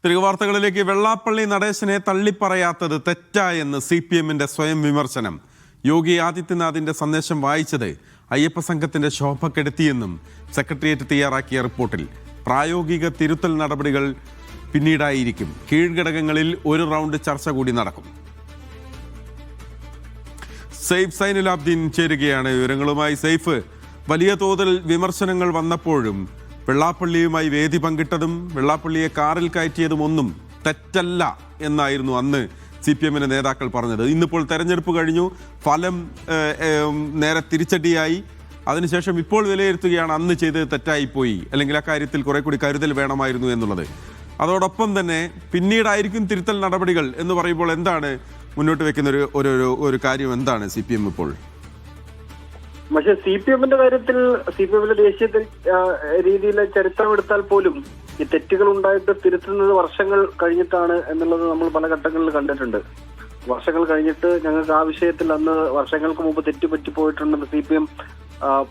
തിരുവാർത്തകളിലേക്ക്. വെള്ളാപ്പള്ളി നടേശനെ തള്ളിപ്പറയാത്തത് തെറ്റായെന്ന് CPM-ന്റെ സ്വയം വിമർശനം. യോഗി ആദിത്യനാഥിന്റെ സന്ദേശം വായിച്ചത് അയ്യപ്പ സംഘത്തിന്റെ ശോഭ കെടുത്തിയെന്നും സെക്രട്ടേറിയറ്റ് തയ്യാറാക്കിയ റിപ്പോർട്ടിൽ. പ്രായോഗിക തിരുത്തൽ നടപടികൾ പിന്നീടായിരിക്കും. കീഴ്ഘടകങ്ങളിൽ ഒരു റൗണ്ട് ചർച്ച കൂടി നടക്കും. സെയ്ഫ് സൈനുലാബ്ദീൻ ചേരുകയാണ് വിവരങ്ങളുമായി. സെയ്ഫ്, വലിയ തോതിൽ വിമർശനങ്ങൾ വന്നപ്പോഴും വെള്ളാപ്പള്ളിയുമായി വേദി പങ്കിട്ടതും വെള്ളാപ്പള്ളിയെ കാറിൽ കയറ്റിയതും ഒന്നും തെറ്റല്ല എന്നായിരുന്നു അന്ന് CPM-ന്റെ നേതാക്കൾ പറഞ്ഞത്. ഇന്നിപ്പോൾ തെരഞ്ഞെടുപ്പ് കഴിഞ്ഞു, ഫലം നേരെ തിരിച്ചടിയായി. അതിനുശേഷം ഇപ്പോൾ വിലയിരുത്തുകയാണ് അന്ന് ചെയ്തത് തെറ്റായിപ്പോയി, അല്ലെങ്കിൽ ആ കാര്യത്തിൽ കുറെ കൂടി കരുതൽ വേണമായിരുന്നു എന്നുള്ളത്. അതോടൊപ്പം തന്നെ പിന്നീടായിരിക്കും തിരുത്തൽ നടപടികൾ എന്ന് പറയുമ്പോൾ എന്താണ് മുന്നോട്ട് വെക്കുന്ന ഒരു കാര്യം? എന്താണ് CPM ഇപ്പോൾ? പക്ഷെ CPM-ന്റെ കാര്യത്തിൽ CPM-ന്റെ ദേശീയ രീതിയിലെ ചരിത്രം എടുത്താൽ പോലും ഈ തെറ്റുകൾ ഉണ്ടായിട്ട് തിരുത്തുന്നത് വർഷങ്ങൾ കഴിഞ്ഞിട്ടാണ് എന്നുള്ളത് നമ്മൾ പല ഘട്ടങ്ങളിൽ കണ്ടിട്ടുണ്ട്. വർഷങ്ങൾ കഴിഞ്ഞിട്ട് ഞങ്ങൾക്ക് ആ വിഷയത്തിൽ അന്ന് വർഷങ്ങൾക്ക് മുമ്പ് തെറ്റുപറ്റിപ്പോയിട്ടുണ്ടെന്ന് CPM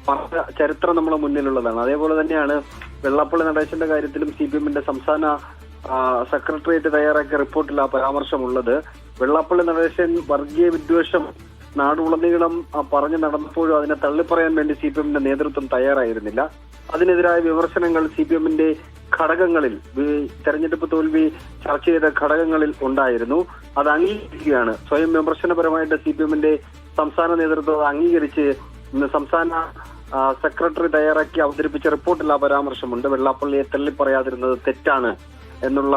പറഞ്ഞ ചരിത്രം നമ്മുടെ മുന്നിലുള്ളതാണ്. അതേപോലെ തന്നെയാണ് വെള്ളാപ്പള്ളി നടേശന്റെ കാര്യത്തിലും CPM-ന്റെ സംസ്ഥാന സെക്രട്ടേറിയറ്റ് തയ്യാറാക്കിയ റിപ്പോർട്ടിൽ ആ പരാമർശമുള്ളത്. വെള്ളാപ്പള്ളി നടേശൻ വർഗീയ വിദ്വേഷം നാടുടനീളം പറഞ്ഞു നടന്നപ്പോഴും അതിനെ തള്ളിപ്പറയാൻ വേണ്ടി CPM-ന്റെ നേതൃത്വം തയ്യാറായിരുന്നില്ല. അതിനെതിരായ വിമർശനങ്ങൾ CPM-ന്റെ ഘടകങ്ങളിൽ, തെരഞ്ഞെടുപ്പ് തോൽവി ചർച്ച ചെയ്ത ഘടകങ്ങളിൽ ഉണ്ടായിരുന്നു. അത് അംഗീകരിക്കുകയാണ്. സ്വയം വിമർശനപരമായിട്ട് CPM-ന്റെ സംസ്ഥാന നേതൃത്വം അംഗീകരിച്ച് ഇന്ന് സംസ്ഥാന സെക്രട്ടറി തയ്യാറാക്കി അവതരിപ്പിച്ച റിപ്പോർട്ടിൽ ആ പരാമർശമുണ്ട്. വെള്ളാപ്പള്ളിയെ തള്ളിപ്പറയാതിരുന്നത് തെറ്റാണ് എന്നുള്ള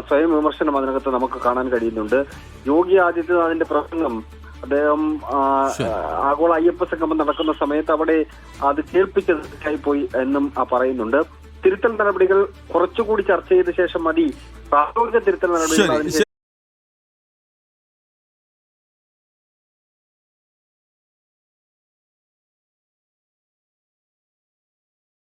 സ്വയം വിമർശനം അതിനകത്ത് നമുക്ക് കാണാൻ കഴിയുന്നുണ്ട്. യോഗി ആദിത്യനാഥിന്റെ പ്രസംഗം, അദ്ദേഹം ആഗോള അയ്യപ്പ സംഗമം നടക്കുന്ന സമയത്ത് അവിടെ അത് കേൾപ്പിച്ചത് തെറ്റായിപ്പോയി എന്നും പറയുന്നുണ്ട്. തിരുത്തൽ നടപടികൾ കുറച്ചുകൂടി ചർച്ച ചെയ്ത ശേഷം മതി പ്രായോഗിക തിരുത്തൽ നടപടികൾ.